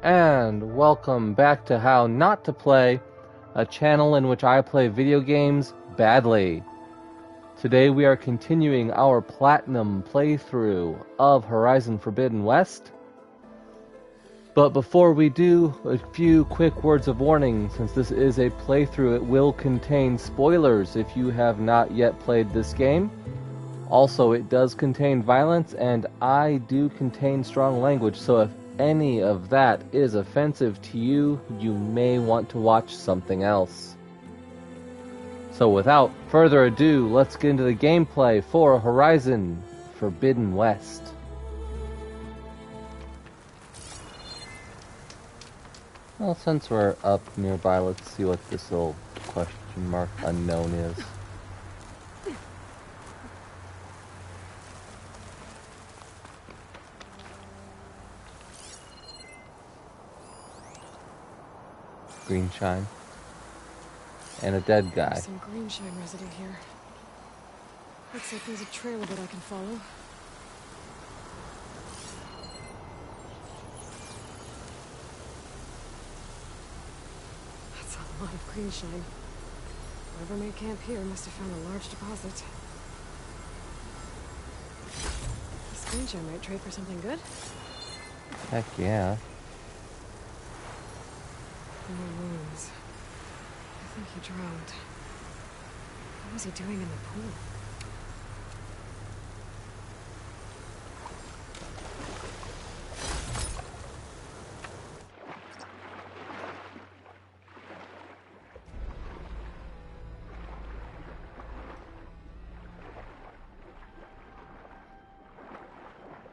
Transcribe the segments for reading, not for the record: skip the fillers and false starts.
and welcome back to How Not to Play, a channel in which I play video games badly. Today we are continuing our platinum playthrough of Horizon Forbidden West. But before we do, a few quick words of warning. Since this is a playthrough, it will contain spoilers if you have not yet played this game. Also, it does contain violence, and I do contain strong language, so if any of that is offensive to you, you may want to watch something else. So without further ado, let's get into the gameplay for Horizon Forbidden West. Well, since we're up nearby, let's see what this little question mark unknown is. Green shine. And a dead guy. There's some green shine residue here. Looks like there's a trail that I can follow. That's a lot of green shine. Whoever made camp here must have found a large deposit. This green shine might trade for something good. Heck yeah. More wounds. I think he drowned. What was he doing in the pool?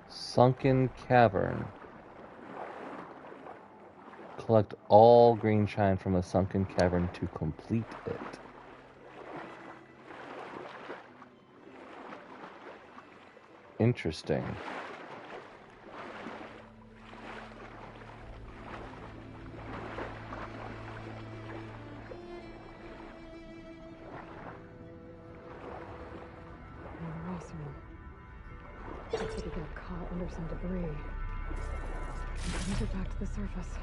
Sunken Cavern. Collect all green shine from a sunken cavern to complete it. Interesting. Looks like he got caught under some debris. Move it back to the surface.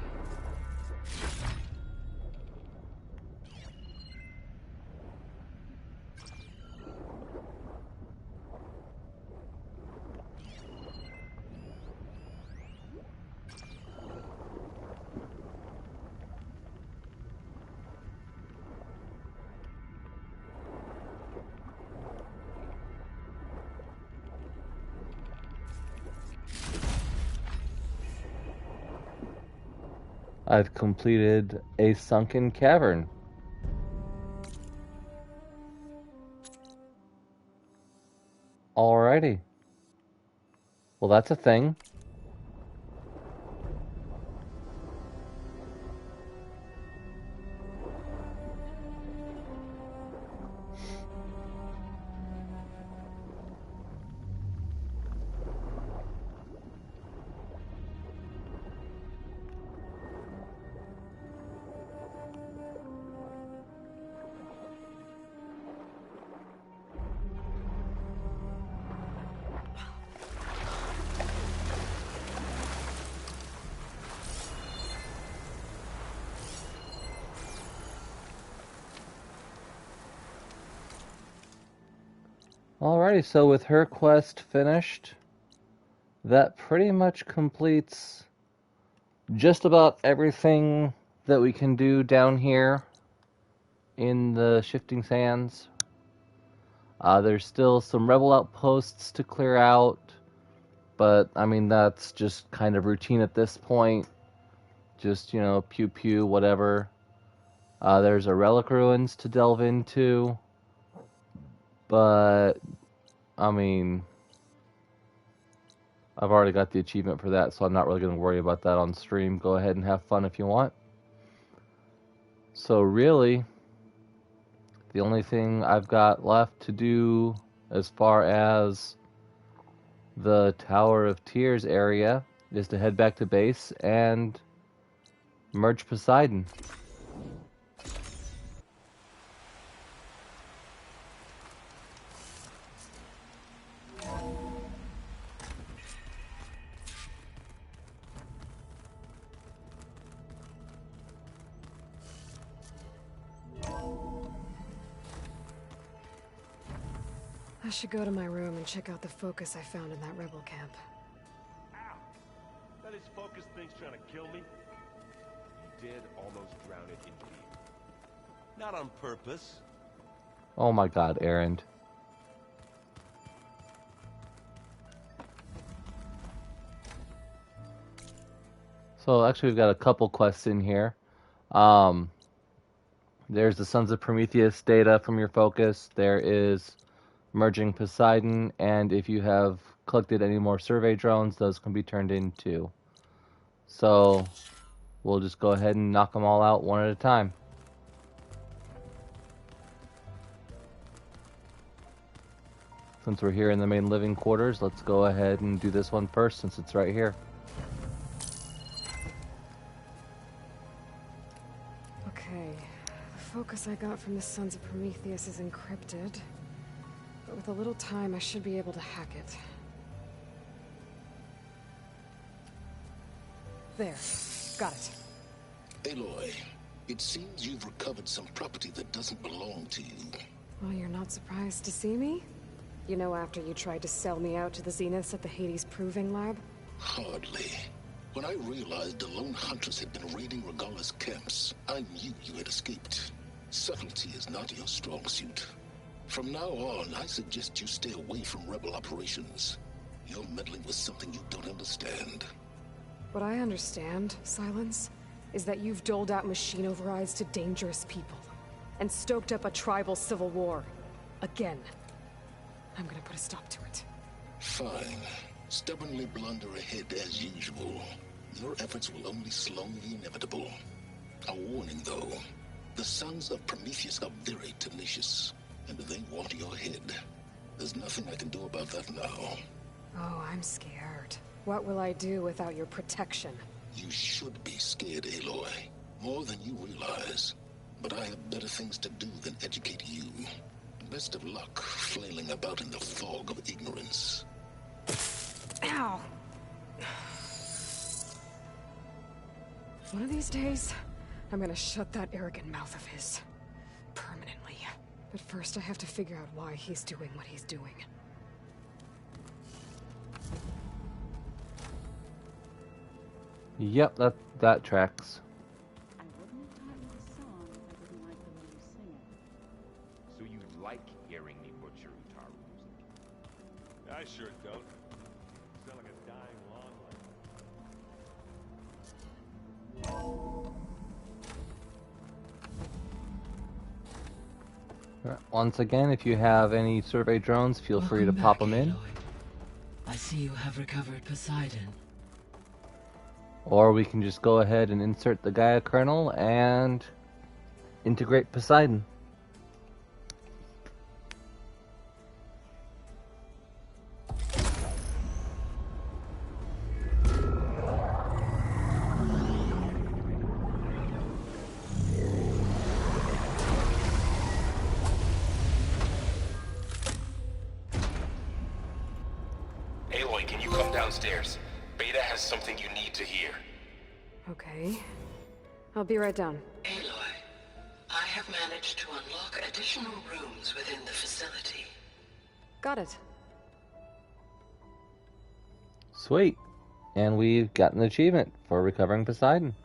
I've completed a sunken cavern. Alrighty. Well, that's a thing. Alrighty, so with her quest finished, that pretty much completes just about everything that we can do down here in the Shifting Sands. There's still some rebel outposts to clear out, but I mean that's just kind of routine at this point. Just, you know, pew pew, whatever. There's a relic ruins to delve into, but I mean, I've already got the achievement for that, so I'm not really going to worry about that on stream. Go ahead and have fun if you want. So really, the only thing I've got left to do as far as the Tower of Tears area is to head back to base and merge Poseidon. I should go to my room and check out the focus I found in that rebel camp. Ow! That is focus things trying to kill me? You did almost drown it in deep. Not on purpose. Oh my god, Erend. So actually we've got a couple quests in here. There's the Sons of Prometheus data from your focus. There is merging Poseidon, and if you have collected any more survey drones, those can be turned in too. So we'll just go ahead and knock them all out one at a time. Since we're here in the main living quarters, let's go ahead and do this one first since it's right here. Okay, the focus I got from the Sons of Prometheus is encrypted, but with a little time I should be able to hack it. There, got it. Aloy, it seems you've recovered some property that doesn't belong to you. Well, you're not surprised to see me? You know, after you tried to sell me out to the Zeniths at the Hades Proving Lab? Hardly. When I realized the lone hunters had been raiding Regalla's camps, I knew you had escaped. Subtlety is not your strong suit. From now on, I suggest you stay away from rebel operations. You're meddling with something you don't understand. What I understand, Silence, is that you've doled out machine overrides to dangerous people, and stoked up a tribal civil war. Again. I'm gonna put a stop to it. Fine. Stubbornly blunder ahead as usual. Your efforts will only slow the inevitable. A warning, though. The Sons of Prometheus are very tenacious, and they want your head. There's nothing I can do about that now. Oh, I'm scared. What will I do without your protection? You should be scared, Aloy. More than you realize. But I have better things to do than educate you. Best of luck flailing about in the fog of ignorance. Ow! One of these days, I'm gonna shut that arrogant mouth of his. Permanently. But first I have to figure out why he's doing what he's doing. Yep, that tracks. I wouldn't have titled the song if I didn't like the way you sing it. So you like hearing me butcher Utaru music? I sure don't. You sound like a dying lawn. Once again, if you have any survey drones, feel free to pop them in. Aloy. I see you have recovered Poseidon. Or we can just go ahead and insert the Gaia kernel and integrate Poseidon. Aloy, can you come downstairs? Beta has something you need to hear. Okay. I'll be right down. Aloy, I have managed to unlock additional rooms within the facility. Got it. Sweet. And we've got an achievement for recovering Poseidon.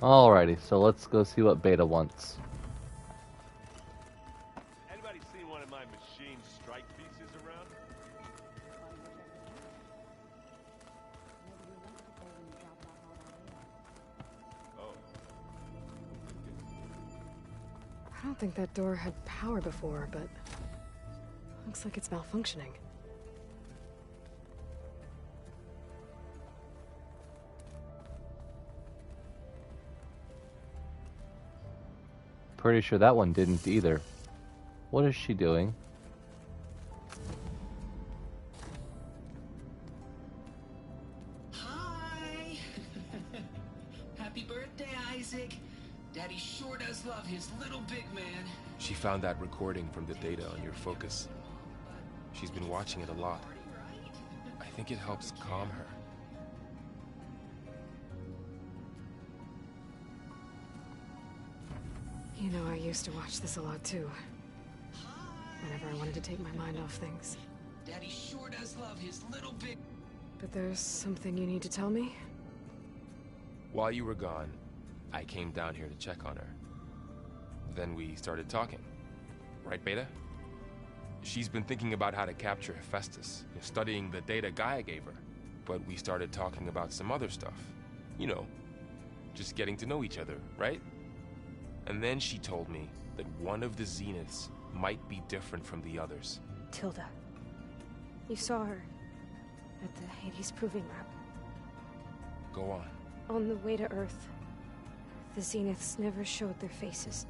Alrighty, so let's go see what Beta wants. Anybody seen one of my machine strike pieces around? Oh. I don't think that door had power before, but looks like it's malfunctioning. Pretty sure that one didn't either. What is she doing? Hi! Happy birthday, Isaac! Daddy sure does love his little big man. She found that recording from the data on your focus. She's been watching it a lot. I think it helps calm her. You know, I used to watch this a lot too. Whenever I wanted to take my mind off things. Daddy sure does love his little bit. But there's something you need to tell me? While you were gone, I came down here to check on her. Then we started talking. Right, Beta? She's been thinking about how to capture Hephaestus, studying the data Gaia gave her. But we started talking about some other stuff. You know, just getting to know each other, right? And then she told me that one of the Zeniths might be different from the others. Tilda. You saw her at the Hades Proving Lab. Go on. On the way to Earth, the Zeniths never showed their faces.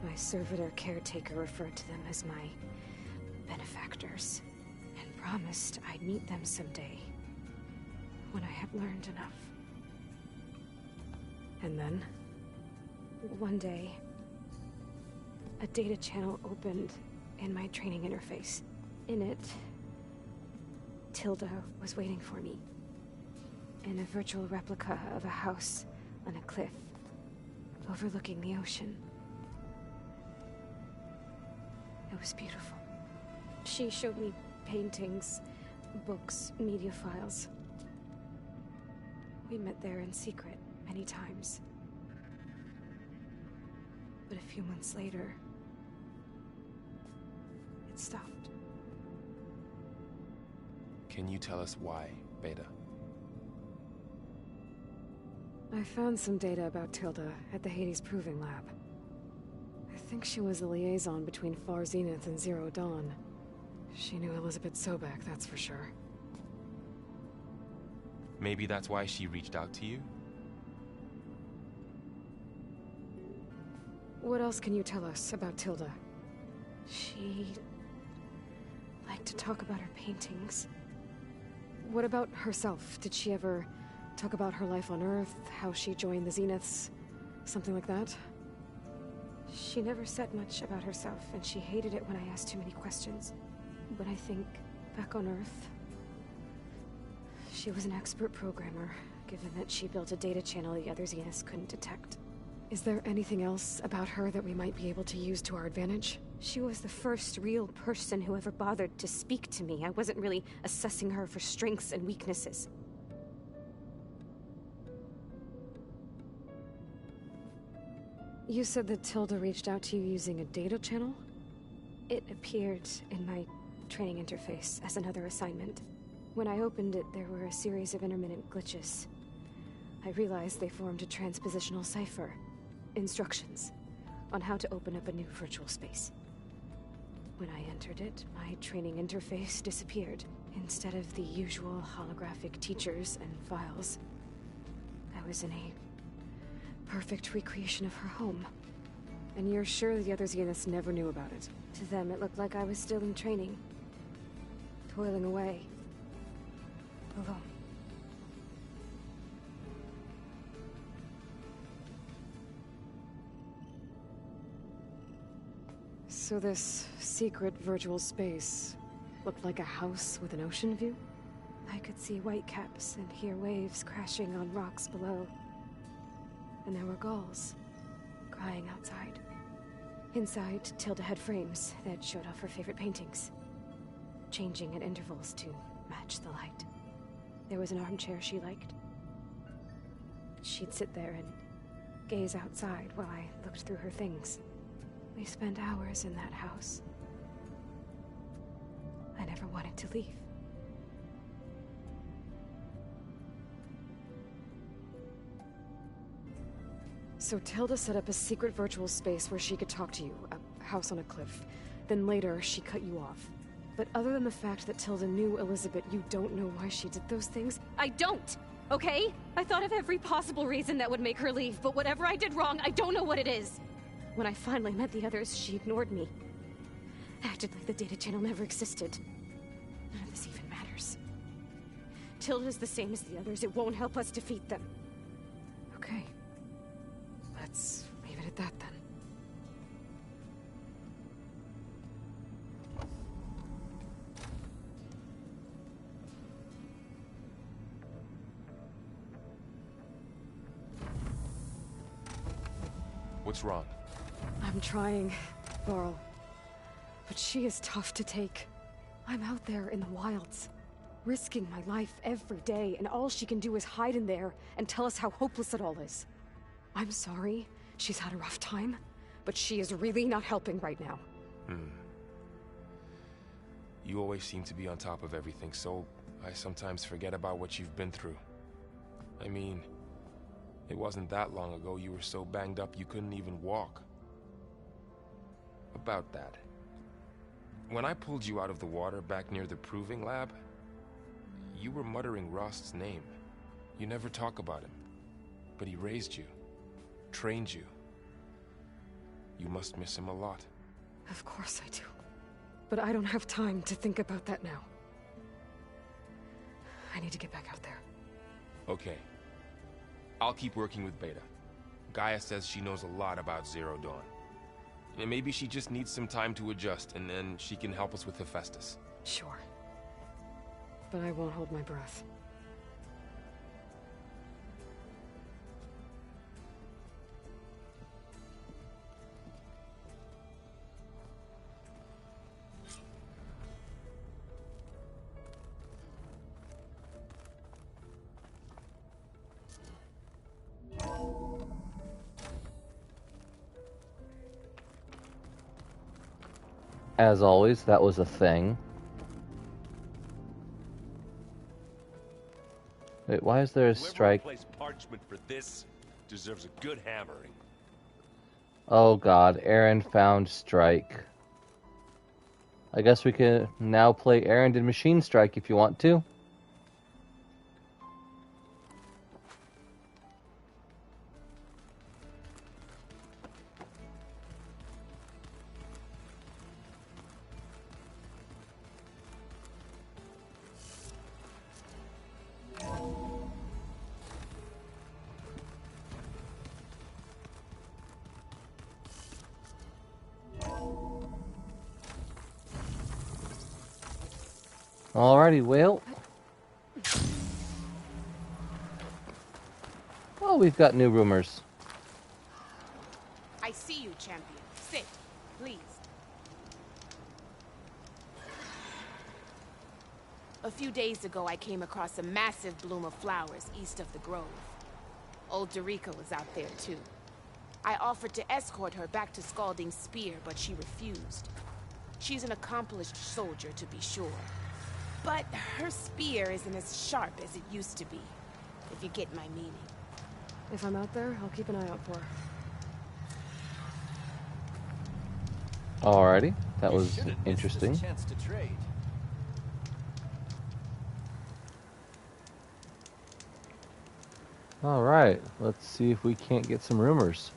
My servitor caretaker referred to them as my benefactors, and promised I'd meet them someday, when I had learned enough. And then? One day, a data channel opened in my training interface. In it, Tilda was waiting for me, in a virtual replica of a house on a cliff, overlooking the ocean. It was beautiful. She showed me paintings, books, media files. We met there in secret many times. But a few months later, it stopped. Can you tell us why, Beta? I found some data about Tilda at the Hades Proving Lab. I think she was a liaison between Far Zenith and Zero Dawn. She knew Elizabeth Sobek, that's for sure. Maybe that's why she reached out to you? What else can you tell us about Tilda? She liked to talk about her paintings. What about herself? Did she ever talk about her life on Earth, how she joined the Zeniths, something like that? She never said much about herself, and she hated it when I asked too many questions. But I think, back on Earth, she was an expert programmer, given that she built a data channel the other Zeniths couldn't detect. Is there anything else about her that we might be able to use to our advantage? She was the first real person who ever bothered to speak to me. I wasn't really assessing her for strengths and weaknesses. You said that Tilda reached out to you using a data channel? It appeared in my training interface as another assignment. When I opened it, there were a series of intermittent glitches. I realized they formed a transpositional cipher. Instructions on how to open up a new virtual space. When I entered it, my training interface disappeared. Instead of the usual holographic teachers and files, I was in a perfect recreation of her home. And you're sure the other Zeniths never knew about it? To them, it looked like I was still in training. Toiling away. Alone. So this secret virtual space looked like a house with an ocean view? I could see whitecaps and hear waves crashing on rocks below. And there were gulls crying outside. Inside, Tilda had frames that showed off her favorite paintings, changing at intervals to match the light. There was an armchair she liked. She'd sit there and gaze outside while I looked through her things. We spent hours in that house. I never wanted to leave. So Tilda set up a secret virtual space where she could talk to you, a house on a cliff. Then later, she cut you off. But other than the fact that Tilda knew Elizabeth, you don't know why she did those things? I don't! Okay? I thought of every possible reason that would make her leave, but whatever I did wrong, I don't know what it is. When I finally met the others, she ignored me. Acted like the data channel never existed. None of this even matters. Tilda's the same as the others. It won't help us defeat them. Okay. Let's leave it at that then. What's wrong? I'm trying, Varl. But she is tough to take. I'm out there in the wilds, risking my life every day, and all she can do is hide in there and tell us how hopeless it all is. I'm sorry, she's had a rough time, but she is really not helping right now. You always seem to be on top of everything, so I sometimes forget about what you've been through. I mean, it wasn't that long ago you were so banged up you couldn't even walk. About that. When I pulled you out of the water back near the proving lab, you were muttering Rost's name. You never talk about him. But he raised you, trained you. You must miss him a lot. Of course I do. But I don't have time to think about that now. I need to get back out there. Okay. I'll keep working with Beta. Gaia says she knows a lot about Zero Dawn. And maybe she just needs some time to adjust, and then she can help us with Hephaestus. Sure. But I won't hold my breath. As always, that was a thing. Wait, why is there a strike? Whoever replaced parchment for this deserves a good hammering. Oh god, Aaron found Strike. I guess we can now play Aaron in Machine Strike if you want to. Alrighty, well. Oh, we've got new rumors. I see you, champion. Sit, please. A few days ago, I came across a massive bloom of flowers east of the grove. Old Dorica was out there, too. I offered to escort her back to Scalding Spear, but she refused. She's an accomplished soldier, to be sure. But her spear isn't as sharp as it used to be, if you get my meaning. If I'm out there, I'll keep an eye out for her. Alrighty, that was interesting. Chance to trade. Alright, let's see if we can't get some rumors.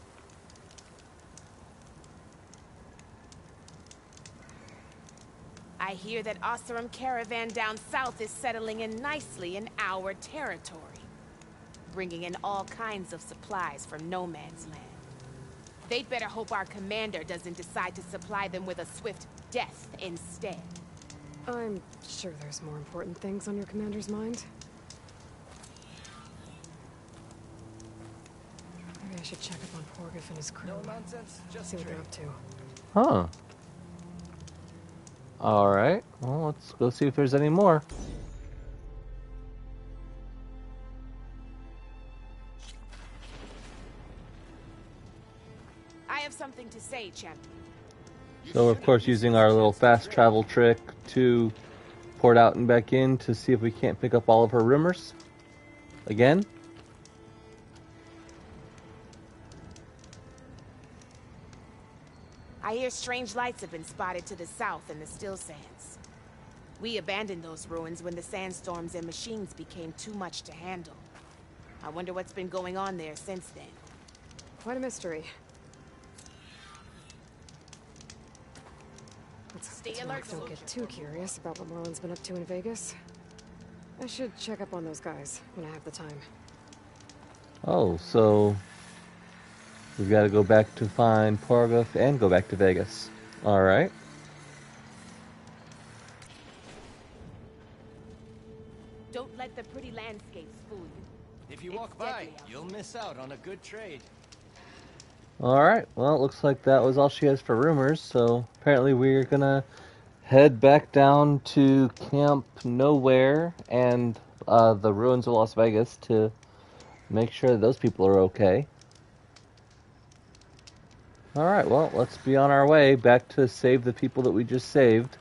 I hear that Oseram caravan down south is settling in nicely in our territory, bringing in all kinds of supplies from no man's land. They'd better hope our commander doesn't decide to supply them with a swift death instead. I'm sure there's more important things on your commander's mind. Maybe I should check up on Porgif and his crew. No nonsense, just see what they're up to. Huh. Alright, well, let's go see if there's any more. I have something to say, champion. So, of course, using our little fast travel trick to port out and back in to see if we can't pick up all of her rumors. Again. I hear strange lights have been spotted to the south in the Still Sands. We abandoned those ruins when the sandstorms and machines became too much to handle. I wonder what's been going on there since then. Quite a mystery. Stay Let's alert, don't get too curious about what Merlin's been up to in Vegas. I should check up on those guys when I have the time. Oh, so we've got to go back to find Porgif and go back to Vegas. Alright. Don't let the pretty landscapes fool you. If you walk by, you'll miss out on a good trade. Alright, well, it looks like that was all she has for rumors, so apparently we're gonna head back down to Camp Nowhere and the ruins of Las Vegas to make sure that those people are okay. Alright, well, let's be on our way back to save the people that we just saved.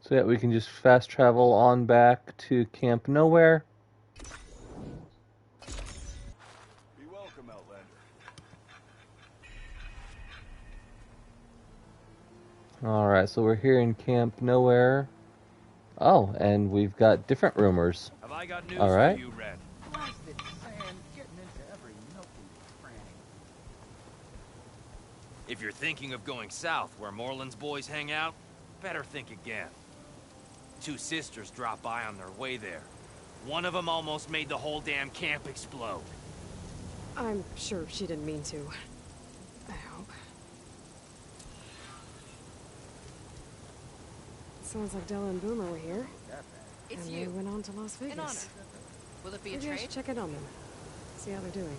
So yeah, we can just fast travel on back to Camp Nowhere. Be welcome, Outlander. Alright, so we're here in Camp Nowhere. Oh, and we've got different rumors. Have I got news Alright. for you, Red? Blasted sand getting into every nook and cranny. If you're thinking of going south where Moreland's boys hang out, better think again. Two sisters dropped by on their way there. One of them almost made the whole damn camp explode. I'm sure she didn't mean to. I hope. Sounds like Della and Boomer were here. It's and you. they went on to Las Vegas. An honor. Will it be a Maybe I trade? should check in on them. See how they're doing.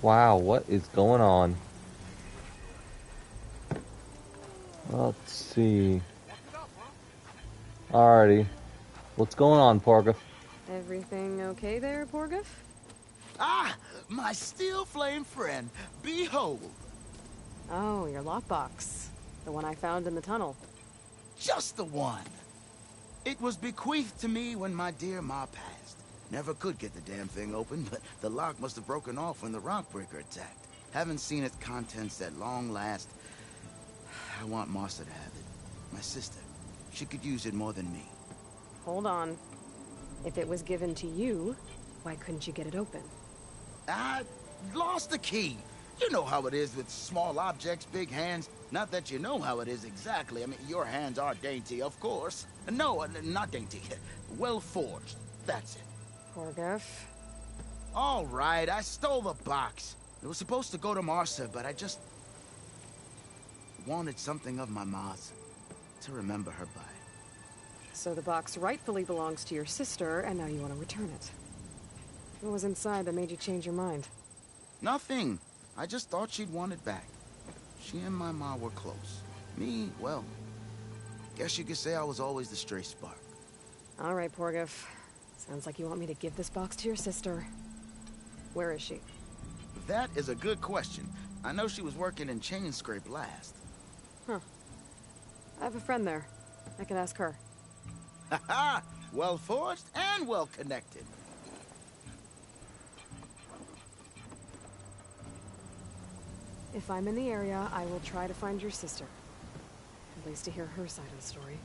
Wow, what is going on? Let's see. Alrighty. What's going on, Porga? Everything okay there, Porgif? Ah, my steel flame friend, behold. Oh, your lockbox. The one I found in the tunnel. Just the one. It was bequeathed to me when my dear ma passed. Never could get the damn thing open, but the lock must have broken off when the Rockbreaker attacked. Haven't seen its contents at long last. I want Martha to have it. My sister. She could use it more than me. Hold on. If it was given to you, why couldn't you get it open? I lost the key. You know how it is with small objects, big hands. Not that you know how it is exactly. I mean, your hands are dainty, of course. No, not dainty. Well forged. That's it. Porgif. All right, I stole the box. It was supposed to go to Martha, but I just wanted something of my ma's to remember her by. So the box rightfully belongs to your sister, and now you want to return it. What was inside that made you change your mind? Nothing. I just thought she'd want it back. She and my ma were close. Me, well, guess you could say I was always the stray spark. All right, Porgif. Sounds like you want me to give this box to your sister. Where is she? That is a good question. I know she was working in Chainscrape last. Huh. I have a friend there. I could ask her. Ha-ha! Well forged and well connected. If I'm in the area, I will try to find your sister. At least to hear her side of the story.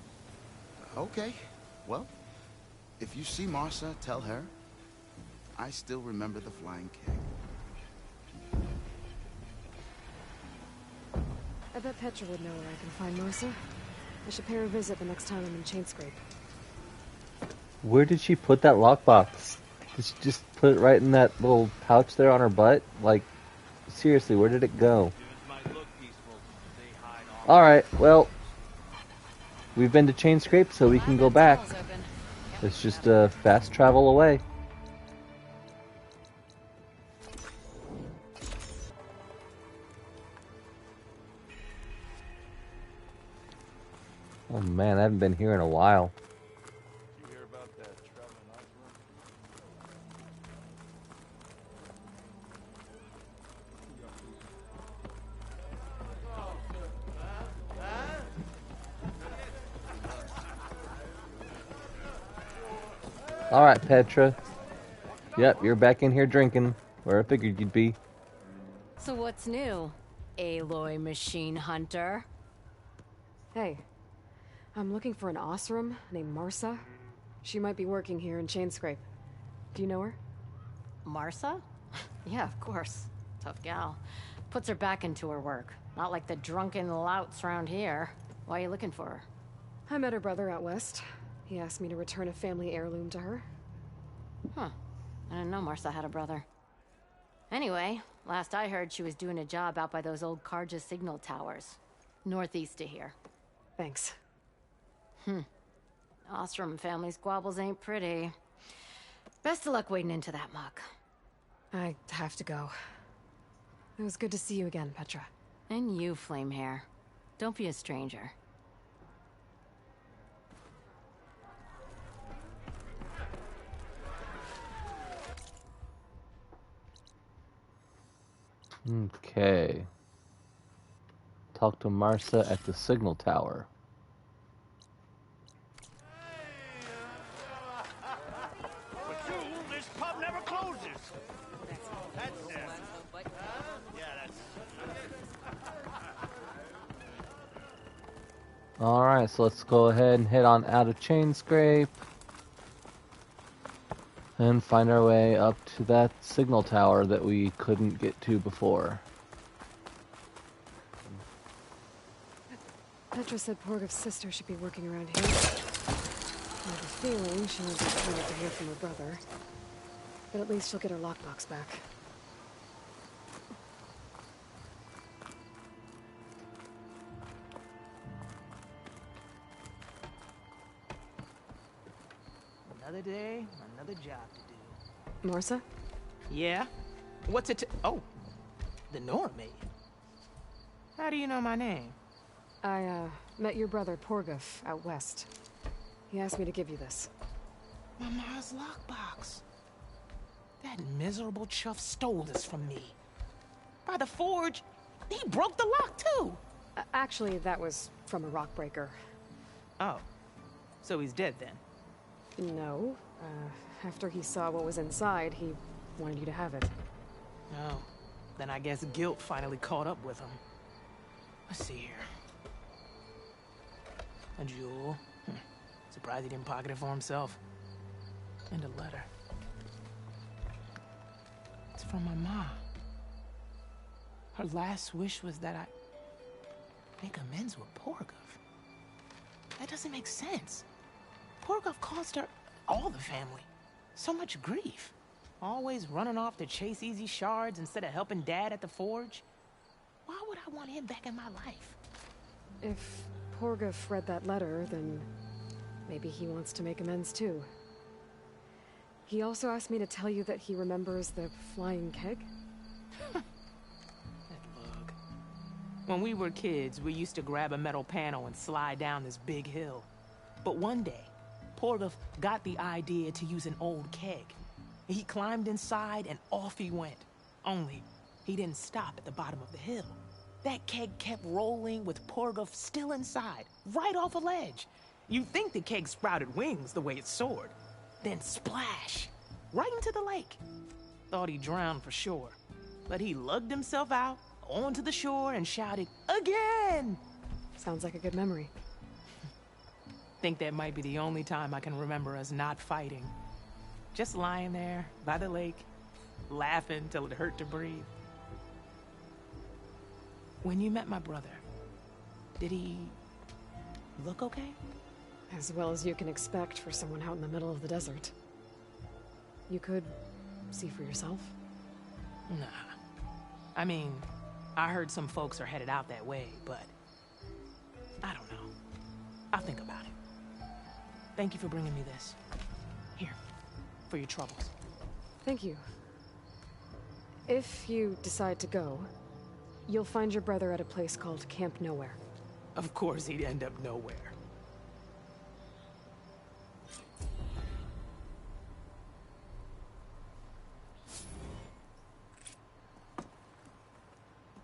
Okay. Well, if you see Martha, tell her I still remember the flying keg. I bet Petra would know where I can find Martha. I should pay her a visit the next time I'm in Chainscrape. Where did she put that lockbox? Did she just put it right in that little pouch there on her butt? Like, seriously, where did it go? Alright, well, we've been to Chainscrape, so we can go back. It's just a fast travel away. Oh man, I haven't been here in a while. Did you hear about that traveling Osborne? Alright, Petra. Yep, you're back in here drinking, where I figured you'd be. So what's new, Aloy Machine Hunter? Hey, I'm looking for an Osram named Martha. She might be working here in Chainscrape. Do you know her? Martha? Yeah, of course. Tough gal. Puts her back into her work. Not like the drunken louts around here. Why are you looking for her? I met her brother out west. He asked me to return a family heirloom to her. Huh. I didn't know Martha had a brother. Anyway, last I heard she was doing a job out by those old Carja signal towers. Northeast of here. Thanks. Ostrom family squabbles ain't pretty. Best of luck wading into that muck. I have to go. It was good to see you again, Petra. And you, Flamehair. Don't be a stranger. Okay. Talk to Marsa at the signal tower. But you, this pub never closes. That's it. Yeah, that's... Alright, so let's go ahead and head on out of Chainscrape. And find our way up to that signal tower that we couldn't get to before. Petra said Porgov's sister should be working around here. I have a feeling she won't be thrilled to hear from her brother. But at least she'll get her lockbox back. Another day, another job to do. Marsa? Yeah? What's it oh, the Nora maid. How do you know my name? I, met your brother, Porgov, out west. He asked me to give you this. My Mars lockbox. That miserable chuff stole this from me. By the forge, he broke the lock too. Actually, that was from a rock breaker. Oh, so he's dead then? No. After he saw what was inside, he wanted you to have it. Oh, then I guess guilt finally caught up with him. Let's see here. A jewel. Surprised he didn't pocket it for himself. And a letter. It's from my mom. Her last wish was that I make amends with Porgov. That doesn't make sense. Porgov caused her, all the family, so much grief. Always running off to chase easy shards instead of helping Dad at the forge. Why would I want him back in my life? If Porgov read that letter, then maybe he wants to make amends too. He also asked me to tell you that he remembers the flying keg. That bug. When we were kids, we used to grab a metal panel and slide down this big hill. But one day, Porgov got the idea to use an old keg. He climbed inside and off he went. Only, he didn't stop at the bottom of the hill. That keg kept rolling with Porgov still inside, right off a ledge. You'd think the keg sprouted wings the way it soared. Then splash! Right into the lake. Thought he drowned for sure. But he lugged himself out, onto the shore, and shouted, "Again!" Sounds like a good memory. Think that might be the only time I can remember us not fighting. Just lying there, by the lake, laughing till it hurt to breathe. When you met my brother, did he look okay? As well as you can expect for someone out in the middle of the desert. You could see for yourself. Nah. I mean, I heard some folks are headed out that way, but I don't know. I'll think about it. Thank you for bringing me this. Here, for your troubles. Thank you. If you decide to go, you'll find your brother at a place called Camp Nowhere. Of course he'd end up nowhere.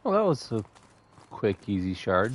Well, that was a quick, easy shard.